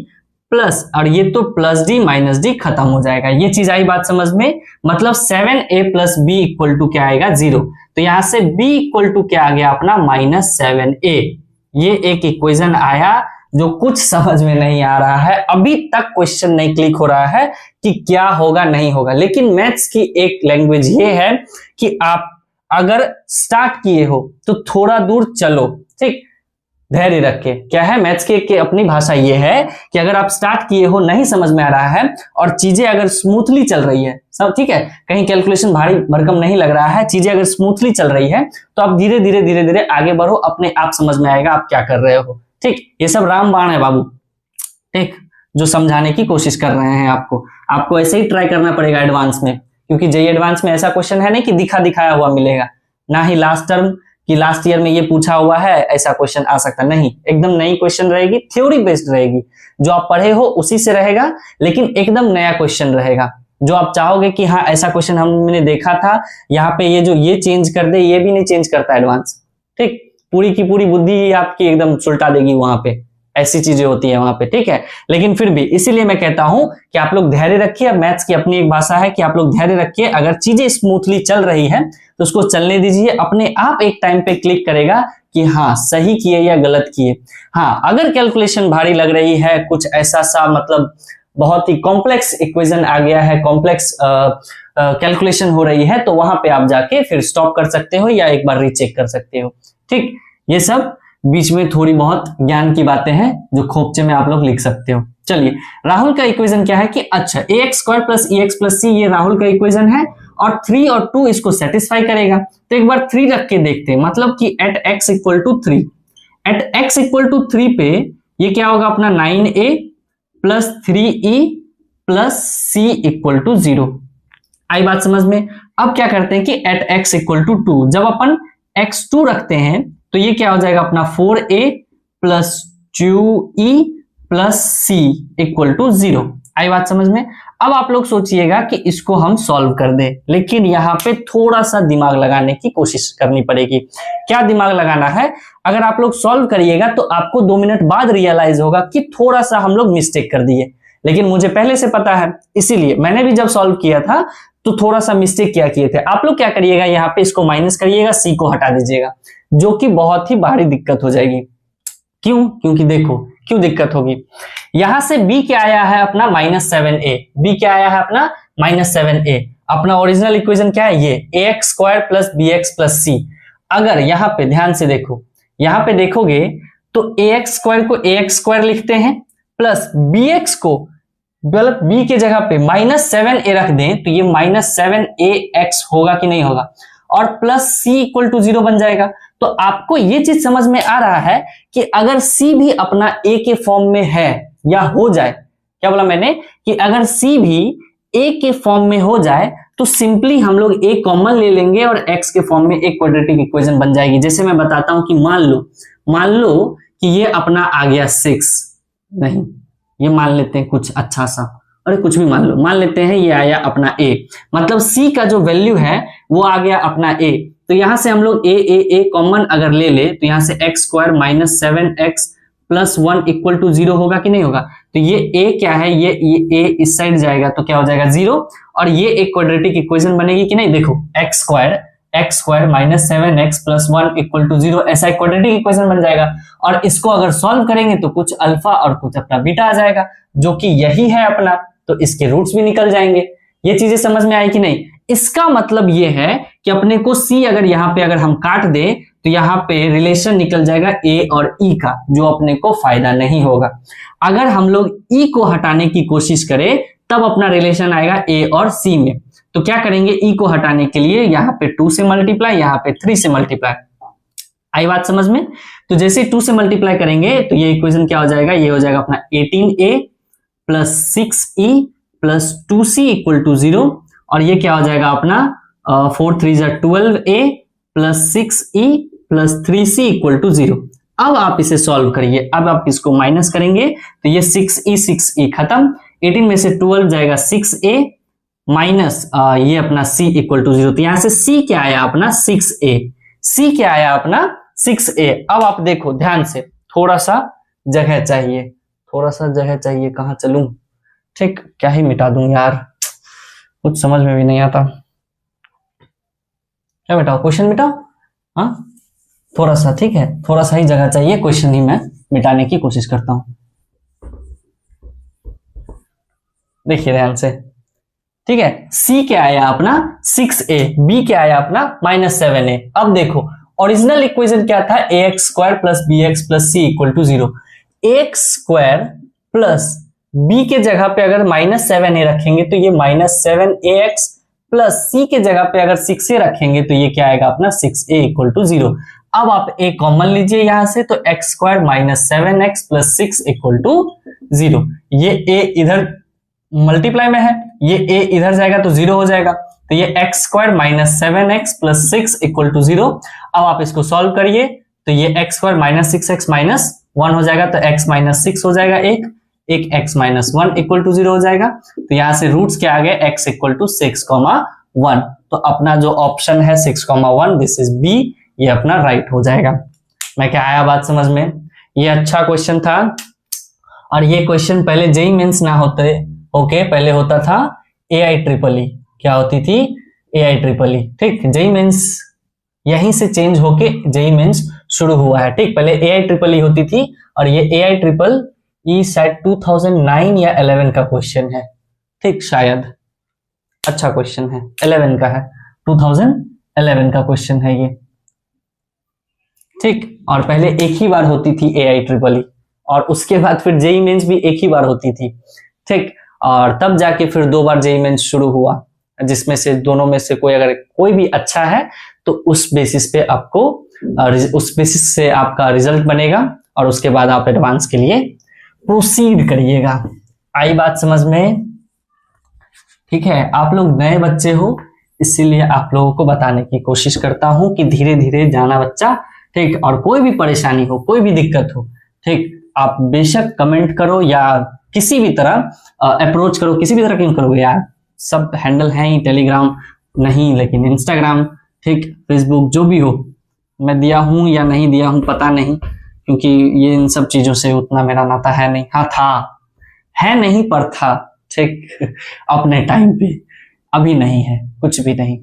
प्लस, और ये तो प्लस d माइनस d खत्म हो जाएगा। ये चीज आई बात समझ में? मतलब 7a plus b equal to क्या आएगा 0। तो यहां से b इक्वल टू क्या आ गया अपना -7a। ये एक इक्वेशन आया जो कुछ समझ में नहीं आ रहा है, अभी तक क्वेश्चन नहीं क्लिक हो रहा है कि क्या होगा नहीं होगा। लेकिन मैथ्स की एक लैंग्वेज ये है कि आप अगर स्टार्ट किए हो तो थोड़ा दूर चलो, ठीक, धैर्य रख के। क्या है मैथ्स की अपनी भाषा ये है कि अगर आप स्टार्ट किए हो, नहीं समझ में आ रहा है और चीजें अगर स्मूथली चल रही है, सब ठीक है, कहीं कैलकुलेशन भारी भरकम नहीं लग रहा है, चीजें अगर स्मूथली चल रही है तो आप धीरे धीरे आगे बढ़ो, अपने आप समझ में आएगा आप क्या कर रहे हो। ठीक, ये सब रामबाण है बाबू, ठीक, जो समझाने की कोशिश कर रहे हैं आपको ऐसे ही ट्राई करना पड़ेगा एडवांस में, क्योंकि जेईई एडवांस में ऐसा क्वेश्चन है नहीं कि दिखाया हुआ मिलेगा, ना ही लास्ट टर्म कि लास्ट ईयर में ये पूछा हुआ है ऐसा क्वेश्चन आ सकता नहीं। एकदम नई क्वेश्चन रहेगी, थ्योरी बेस्ड रहेगी, जो आप पढ़े हो उसी से रहेगा, लेकिन एकदम नया क्वेश्चन रहेगा जो आप चाहोगे कि हाँ ऐसा क्वेश्चन हमने देखा था, यहाँ पे ये चेंज कर दे, ये भी नहीं चेंज करता एडवांस। ठीक, पूरी की पूरी बुद्धि आपकी एकदम सुलटा देगी वहां पे, ऐसी चीजें होती है वहां पे, ठीक है। लेकिन फिर भी इसीलिए मैं कहता हूं कि आप लोग धैर्य रखिए। मैथ्स की अपनी एक भाषा है कि आप लोग धैर्य रखिए, अगर चीजें स्मूथली चल रही है तो उसको चलने दीजिए, अपने आप एक टाइम पे क्लिक करेगा कि हाँ सही किए या गलत किए। हाँ, अगर कैलकुलेशन भारी लग रही है, कुछ ऐसा सा मतलब बहुत ही कॉम्प्लेक्स इक्वेशन आ गया है, कॉम्प्लेक्स कैलकुलेशन हो रही है, तो वहां पे आप जाके फिर स्टॉप कर सकते हो या एक बार रीचेक कर सकते हो। ठीक, ये सब बीच में थोड़ी बहुत ज्ञान की बातें हैं जो खोपचे में आप लोग लिख सकते हो। चलिए, राहुल का इक्वेशन क्या है कि अच्छा ax square plus ex plus c ये राहुल का इक्वेशन है और 3 और 2 इसको सेटिस्फाई करेगा। तो एक बार 3 रख के देखते हैं, मतलब कि at x equal to 3, at x equal to 3 पे ये क्या होगा अपना 9a plus 3e plus c equal to 0। आई बात समझ में? अब क्या करते हैं कि एट x इक्वल टू 2 जब अपन x2 रखते हैं तो ये क्या हो जाएगा अपना 4a plus 2e plus c equal to 0। आई बात समझ में? अब आप लोग सोचिएगा कि इसको हम सॉल्व कर दें, लेकिन यहाँ पे थोड़ा सा दिमाग लगाने की कोशिश करनी पड़ेगी। क्या दिमाग लगाना है? अगर आप लोग सॉल्व करिएगा तो आपको 2 मिनट बाद रियलाइज होगा कि थोड़ा सा हम लोग मिस्टेक कर दिए, लेकिन मुझे पहले से पता है, इसीलिए मैंने भी जब सॉल्व किया था तो थोड़ा सा मिस्टेक क्या किए थे। आप लोग क्या करिएगा, यहाँ पे इसको माइनस करिएगा, c को हटा दीजिएगा, जो कि बहुत ही भारी दिक्कत हो जाएगी। क्यों? क्योंकि देखो क्यों दिक्कत होगी, यहां से b क्या आया है अपना -7a, b क्या आया है अपना -7a। अपना ओरिजिनल इक्वेशन क्या है, ये ax square plus bx plus c। अगर यहाँ पे ध्यान से देखो, यहाँ पे देखोगे तो ax स्क्वायर को ax स्क्वायर लिखते हैं प्लस bx को गलत b के जगह पे -7a रख दें तो ये -7ax होगा कि नहीं होगा, और प्लस c इक्वल टू 0 बन जाएगा। तो आपको ये चीज समझ में आ रहा है कि अगर c भी अपना a के फॉर्म में है या हो जाए, क्या बोला मैंने कि अगर c भी a के फॉर्म में हो जाए तो सिंपली हम लोग a कॉमन ले लेंगे और x के फॉर्म में एक क्वाड्रेटिक इक्वेशन बन जाएगी। जैसे मैं बताता हूं कि मान लो कि ये अपना आ गया 6, नहीं ये मान लेते हैं कुछ अच्छा सा, अरे कुछ भी मान लेते हैं ये आया अपना a, मतलब c का जो वैल्यू है वो आ गया अपना a। तो यहां से हम लोग a कॉमन अगर ले ले तो यहां से x square -7x plus 1 equal to 0 होगा कि नहीं होगा। तो ये a क्या है, ये a इस साइड जाएगा तो क्या हो जाएगा 0, और ये एक क्वाड्रेटिक इक्वेशन बनेगी कि नहीं। देखो X square minus 7x plus 1 equal to 0, ऐसा एक क्वाड्रेटिक इक्वेशन बन जाएगा। और इसको अगर सॉल्व करेंगे तो कुछ अल्फा और कुछ अपना बीटा आ जाएगा, जो कि यही है अपना, तो इसके रूट्स भी निकल जाएंगे। ये चीजें समझ में आई कि नहीं। इसका मतलब ये है कि अपने को c अगर यहाँ पे अगर हम काट दे तो यहाँ पे रिलेशन निकल जाएगा a और e का, जो अपने को फायदा नहीं होगा। अगर हम लोग e को हटाने की कोशिश करें तब अपना रिलेशन आएगा a और c में। तो क्या करेंगे, e को हटाने के लिए यहाँ पे 2 से मल्टीप्लाई, यहाँ पे 3 से मल्टीप्लाई। आई बात समझ में। तो जैसे 2 से मल्टीप्लाई करेंगे तो ये इक्वेशन क्या हो जाएगा, ये हो जाएगा अपना 18a plus 6e plus 2c equal to 0, और ये क्या हो जाएगा अपना 4 3 12a plus 6e plus 3c equal to 0। अब आप इसे सॉल्व करिए, अब आप इसको माइनस करेंगे तो ये 6e खत्म, 18 में से 12 जाएगा 6a माइनस ये अपना c इक्वल टू 0। तो यहां से c क्या आया अपना 6a, c क्या आया अपना 6a। अब आप देखो ध्यान से, थोड़ा सा जगह चाहिए, थोड़ा सा जगह चाहिए, कहां चलूं, ठीक क्या ही मिटा दूं यार, कुछ समझ में भी नहीं आता। क्या मिटाओ, क्वेश्चन मिटाओ, हाँ थोड़ा सा, ठीक है थोड़ा सा ही जगह चाहिए, क्वेश्चन ही मैं मिटाने की कोशिश करता हूं। देखिए ध्यान से, ठीक है, c क्या आया अपना 6a, b क्या आया अपना -7a। अब देखो ओरिजिनल इक्वेशन क्या था, ax square plus bx plus c equal to 0। X square plus b के जगह पे अगर -7a रखेंगे तो ये -7ax प्लस c के जगह पे अगर 6a रखेंगे तो ये क्या आएगा अपना 6a इक्वल टू 0। अब आप a कॉमन लीजिए यहां से, तो X square minus 7x plus 6 equal to 0। ये a इधर मल्टीप्लाई में है, ये a इधर जाएगा तो 0 हो जाएगा, तो ये X square minus 7x plus 6 equal to 0। अब आप इसको सॉल्व करिए तो ये X square minus 6x minus 1 हो जाएगा, तो x माइनस 6 हो जाएगा, एक x माइनस 1 इक्वल टू 0 हो जाएगा। तो यहां से रूट्स क्या आ गए, x इक्वल टू 6,1। तो अपना जो ऑप्शन है 6,1, दिस इज बी, ये अपना राइट हो जाएगा। मैं क्या आया बात समझ में, ये अच्छा क्वेश्चन था। और ये क्वेश्चन पहले जेई मेंस ना होते ओके, पहले होता था एआई ट्रिपल ई, क्या होती थी एआई ट्रिपल ई, ठीक। जेई मेंस यहीं से चेंज होके जेई मेंस शुरू हुआ है, ठीक। पहले एआई ट्रिपल ई होती थी, और ये एआई ट्रिपल ई शायद 2009 या 11 का क्वेश्चन है, ठीक शायद, अच्छा क्वेश्चन है, 11 का है, 2011 का क्वेश्चन है ये, ठीक। और पहले एक ही बार होती थी एआई ट्रिपल ई, और उसके बाद फिर जेई मेंस भी एक ही बार होती थी, ठीक। और तब जाके फिर 2 बार जेई मेंस शुरू हुआ, जिसमें से दोनों में से कोई अगर कोई भी अच्छा है तो उस बेसिस पे आपको उस बेसिस से आपका रिजल्ट बनेगा, और उसके बाद आप एडवांस के लिए प्रोसीड करिएगा। आई बात समझ में, ठीक है। आप लोग नए बच्चे हो, इसीलिए आप लोगों को बताने की कोशिश करता हूं कि धीरे धीरे जाना बच्चा, ठीक। और कोई भी परेशानी हो, कोई भी दिक्कत हो, ठीक, आप बेशक कमेंट करो या किसी भी तरह अप्रोच करो, किसी भी तरह क्यों करोगे यार, सब हैंडल है ही, टेलीग्राम नहीं लेकिन इंस्टाग्राम, ठीक, फेसबुक, जो भी हो, मैं दिया हूं या नहीं दिया हूं पता नहीं, क्योंकि ये इन सब चीजों से उतना मेरा नाता है नहीं, हाँ था, है नहीं पर था, ठीक अपने टाइम पे, अभी नहीं है, कुछ भी नहीं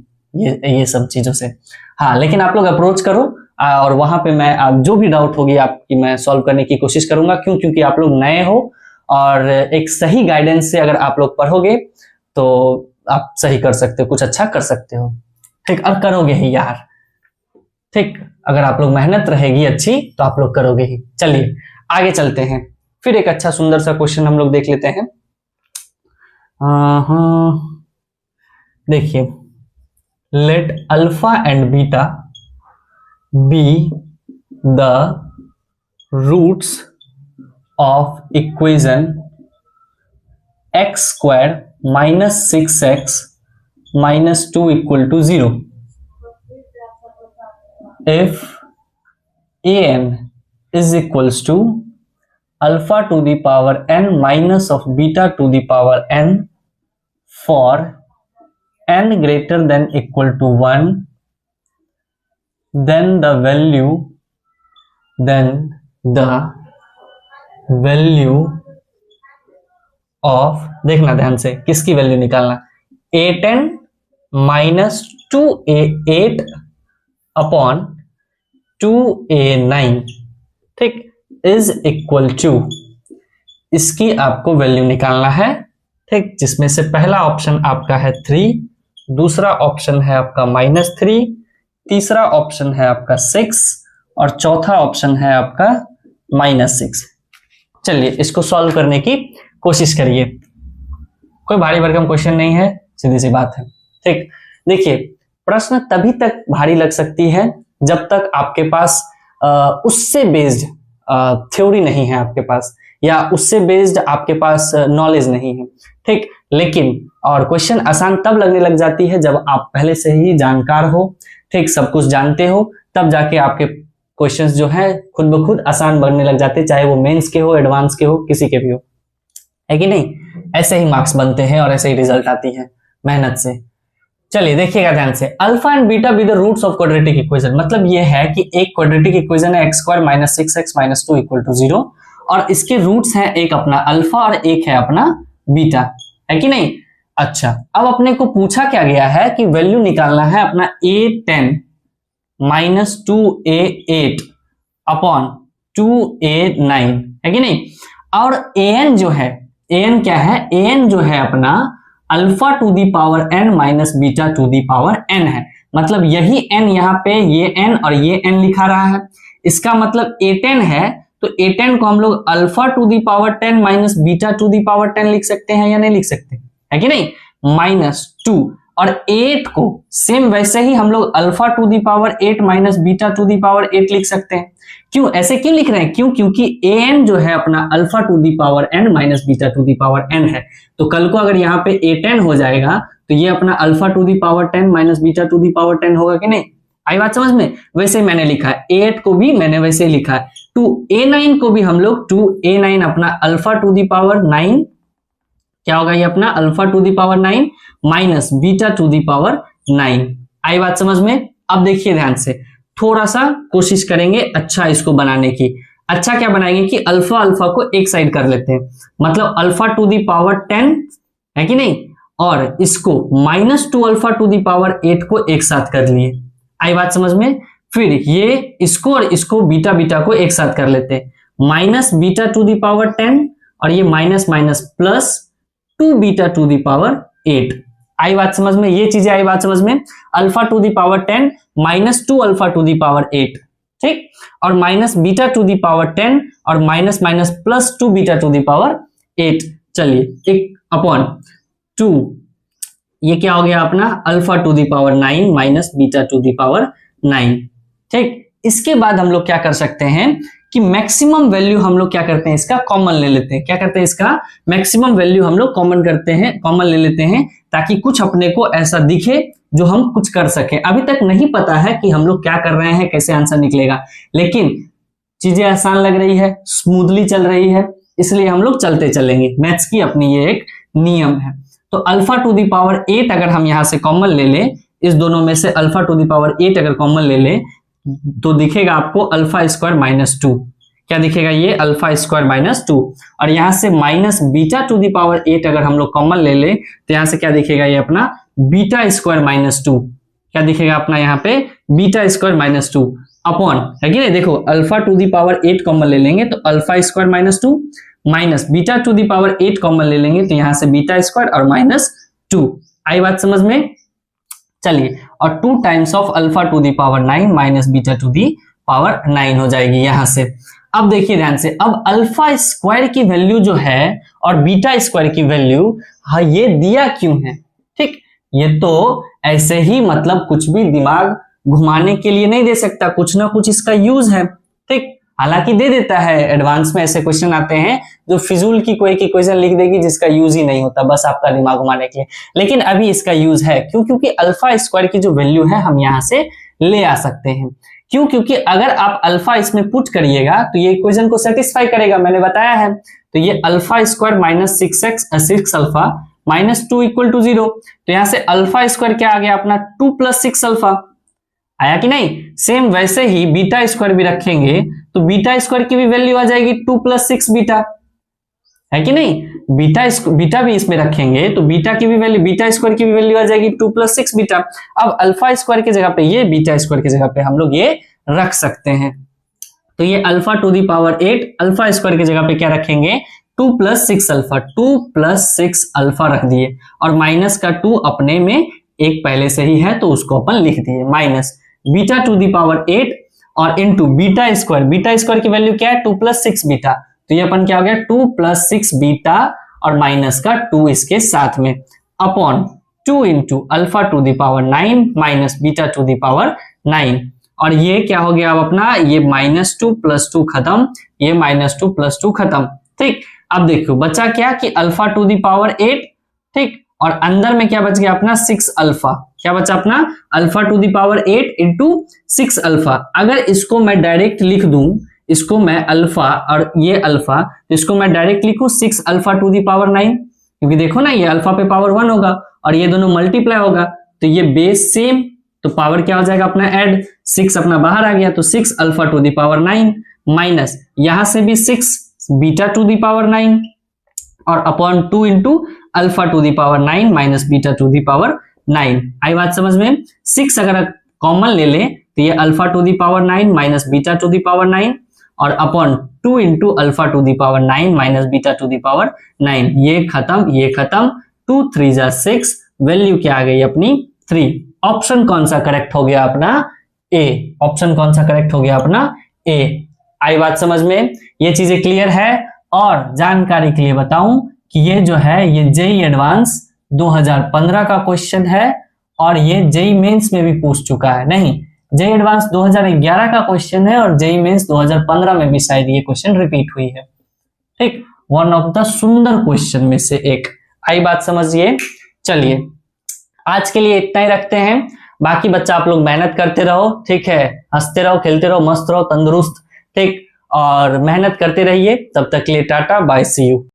ये सब चीजों से, हाँ। लेकिन आप लोग अप्रोच करो, और वहां पे मैं जो भी डाउट होगी आपकी मैं सॉल्व करने की कोशिश करूंगा, क्योंकि आप लोग नए हो, और एक सही गाइडेंस से अगर आप लोग पढ़ोगे तो आप सही कर सकते हो, कुछ अच्छा कर सकते हो, ठीक, और करोगे ही यार, ठीक। अगर आप लोग मेहनत रहेगी अच्छी तो आप लोग करोगे ही। चलिए आगे चलते हैं, फिर एक अच्छा सुंदर सा क्वेश्चन हम लोग देख लेते हैं। देखिए, let alpha and beta be the roots of equation x square minus 6x minus 2 equal to 0 if an is equals to alpha to the power n minus of beta to the power n for n greater than equal to 1, then the value of, देखना ध्यान से किसकी वैल्यू निकालना, a10 minus 2a8 upon 2a9, ठीक, इज इक्वल टू, इसकी आपको वैल्यू निकालना है, ठीक, जिसमें से पहला ऑप्शन आपका है 3, दूसरा ऑप्शन है आपका -3, तीसरा ऑप्शन है आपका 6 और चौथा ऑप्शन है आपका -6। चलिए इसको सॉल्व करने की कोशिश करिए, कोई भारी भरकम क्वेश्चन नहीं है, सीधी सी बात है, ठीक। देखिए प्रश्न तभी तक भारी लग सकती है जब तक आपके पास उससे बेस्ड थ्योरी नहीं है आपके पास, या उससे बेस्ड आपके पास नॉलेज नहीं है, ठीक। लेकिन और क्वेश्चन आसान तब लगने लग जाती है जब आप पहले से ही जानकार हो, ठीक, सब कुछ जानते हो, तब जाके आपके क्वेश्चंस जो है खुद ब खुद आसान बनने लग जाते हैं, चाहे वो मेंस के हो, एडवांस के हो, किसी के भी हो, है कि नहीं। ऐसे ही मार्क्स बनते हैं और ऐसे ही रिजल्ट आती है मेहनत से। चलिए देखिएगा ध्यान से, alpha and beta be the roots of quadratic equation, मतलब ये है कि एक क्वाड्रेटिक इक्वेशन है x² - 6x - 2 = 0 और इसके रूट्स हैं एक अपना अल्फा और एक है अपना बीटा, है कि नहीं। अच्छा, अब अपने को पूछा क्या गया है कि वैल्यू निकालना है अपना a10 minus 2a8 upon 2a9, है कि नहीं। और an जो है, an क्या है, an जो है अपना alpha to the power n minus beta to the power n है, मतलब यही n यहाँ पे ये n और ये n लिखा रहा है, इसका मतलब a10 है, तो a10 को हम लोग alpha to the power 10 minus beta to the power 10 लिख सकते हैं या नहीं लिख सकते, है कि नहीं, -2, और 8 को सेम वैसे ही हम लोग alpha to the power 8 minus beta to the power 8 लिख सकते हैं। क्यों ऐसे क्यों लिख रहे हैं, क्यों, क्योंकि an जो है अपना alpha to the power n minus beta to the power n है, तो कल को अगर यहाँ पे a10 हो जाएगा तो ये अपना alpha to the power 10 minus beta to the power 10 होगा कि नहीं। आई बात समझ में, वैसे ही मैंने लिखा है, a8 को भी मैंने वैसे ही लिखा है, 2a9 को भी हम लोग 2a9 अपना अल्फा टू दी पावर 9, क्या होगा ये अपना alpha to the power 9 minus beta to the power 9। आई बात समझ में। अब देखिए ध्यान से, थोड़ा सा कोशिश करेंगे अच्छा इसको बनाने की। अच्छा क्या बनाएंगे कि अल्फा अल्फा को एक साइड कर लेते हैं, मतलब अल्फा टू दी पावर 10, है कि नहीं, और इसको -2 अल्फा टू दी पावर 8 को एक साथ कर लिए। आई बात समझ में। फिर ये इसको और इसको बीटा बीटा को एक साथ कर लेते हैं, minus beta to the power 10 और ये minus minus plus 2 beta to the power 8। आई बात समझ में, ये चीजें आई बात समझ में। Alpha to the power 10 -2 alpha to the power 8, ठीक, और minus beta to the power 10 और minus minus plus 2 beta to the power 8। चलिए एक अपॉन 2, ये क्या हो गया अपना alpha to the power 9 minus beta to the power 9, ठीक। इसके बाद हम लोग क्या कर सकते हैं कि मैक्सिमम वैल्यू हम लोग क्या करते हैं, इसका कॉमन ले लेते हैं। क्या करते हैं, इसका मैक्सिमम वैल्यू हम लोग कॉमन करते हैं, कॉमन ले लेते हैं, ताकि कुछ अपने को ऐसा दिखे जो हम कुछ कर सके। अभी तक नहीं पता है कि हम लोग क्या कर रहे हैं, कैसे आंसर निकलेगा, लेकिन चीजें आसान लग रही है, स्मूथली चल रही है, इसलिए हम लोग चलते चलेंगे। मैथ्स की अपनी ये एक नियम है। तो अल्फा टू दी पावर 8 अगर हम यहां से कॉमन ले ले, इस दोनों में से अल्फा टू दी पावर 8 अगर कॉमन ले ले, तो दिखेगा आपको अल्फा स्क्वायर -2। क्या दिखेगा, ये अल्फा स्क्वायर -2, और यहां से minus beta to the power 8 अगर हम लोग कॉमन ले ले, तो यहां से क्या दिखेगा, ये अपना बीटा स्क्वायर -2। क्या दिखेगा अपना यहाँ पे बीटा स्क्वायर -2 अपॉन, है कि नहीं, देखो alpha to the power 8 common ले लेंगे तो alpha square -2 minus beta to the power 8 common ले लेंगे तो यहां से बीटा स्क्वायर और -2। आई बात समझ में। चलिए, और 2 times of alpha to the power 9 minus beta to the power 9 हो जाएगी यहां से। अब देखिए ध्यान से, अब अल्फा स्क्वायर की वैल्यू जो है और बीटा स्क्वायर की वैल्यू, हाँ ये दिया क्यों है, ठीक, ये तो ऐसे ही मतलब कुछ भी दिमाग घुमाने के लिए नहीं दे सकता, कुछ ना कुछ इसका यूज है, ठीक। हालांकि दे देता है, एडवांस में ऐसे क्वेश्चन आते हैं जो फिजूल की कोई इक्वेशन लिख देगी जिसका यूज ही नहीं होता, बस आपका दिमाग घुमाने के लिए, लेकिन अभी इसका यूज है। क्यों, क्योंकि अल्फा स्क्वायर की जो वैल्यू है हम यहां से ले आ सकते हैं। क्यों, क्योंकि अगर आप अल्फा इसमें पुट करिएगा तो ये इक्वेशन को सेटिस्फाई करेगा, मैंने बताया है। तो ये अल्फा स्क्वायर -6 अल्फा -2 = 0, तो यहां से अल्फा स्क्वायर क्या आ गया अपना 2 + 6 अल्फा, आया कि नहीं। सेम वैसे ही बीटा स्क्वायर भी रखेंगे तो बीटा स्क्वायर की भी वैल्यू आ जाएगी 2 + 6 बीटा, है कि नहीं। बीटा भी इसमें रखेंगे तो बीटा की भी वैल्यू, बीटा स्क्वायर की भी वैल्यू आ जाएगी 2 + 6 बीटा। अब अल्फा स्क्वायर की जगह पे ये बीटा स्क्वायर की जगह पे हम लोग ये रख सकते हैं। तो ये alpha to the power 8, alpha square की जगह पे क्या रखेंगे 2 + 6 अल्फा, 2 + 6 अल्फा रख दिए, और माइनस का 2 अपने में एक पहले से ही है तो उसको अपन लिख दिए, minus beta to the power 8 और into beta square. Beta square की वैल्यू क्या है 2 + 6 बीटा, तो ये अपन क्या हो गया 2 + 6 बीटा और माइनस का 2 इसके साथ में, upon 2 × alpha to the power 9 minus beta to the power 9। और ये क्या हो गया अब अपना, ये -2 + 2 खत्म, ये -2 + 2 खत्म, ठीक। अब देखो बचा क्या कि अल्फा टू दी पावर 8, ठीक, और अंदर में क्या बच गया अपना 6 अल्फा, क्या बचा अपना alpha to the power 8 × 6 alpha. अगर इसको मैं डायरेक्ट लिख दूं, इसको मैं अल्फा और ये अल्फा, तो इसको मैं डायरेक्ट लिखूं 6 अल्फा टू दी पावर 9, क्योंकि देखो ना ये अल्फा पे पावर 1 होगा और ये दोनों मल्टीप्लाई होगा, तो ये बेस सेम, तो पावर क्या हो जाएगा अपना ऐड, 6 अपना बाहर आ गया, तो 6 alpha to the power 9 minus यहां से भी 6 बीटा टू दी पावर 9 और upon 2 × alpha to the power 9 minus beta to the power 9। आई बात समझ में। 6 अगर कॉमन ले ले तो ये alpha to the power 9 minus beta to the power 9 और upon 2 × alpha to the power 9 minus beta to the power 9। ये खत्म, 2 × 3 = 6, वैल्यू क्या आ गई अपनी 3। ऑप्शन कौन सा करेक्ट हो गया अपना ए, ऑप्शन कौन सा करेक्ट हो गया अपना ए। आई बात समझ में, ये चीजें क्लियर है। और जानकारी के लिए बताऊं कि ये जो है ये जेईई एडवांस 2015 का क्वेश्चन है और ये जेईई मेंस में भी पूछ चुका है, नहीं जेईई एडवांस 2011 का क्वेश्चन है और जेईई मेंस 2015 में भी शायद ये क्वेश्चन रिपीट हुई है, ठीक, वन ऑफ द सुंदर क्वेश्चन में से एक। आई बात समझिए। चलिए आज के लिए इतना ही रखते हैं, बाकी बच्चा आप लोग मेहनत करते रहो, ठीक है, हंसते रहो, खेलते रहो, मस्त रहो, तंदुरुस्त, ठीक, और मेहनत करते रहिए। तब तक के लिए टाटा बाय, सी यू।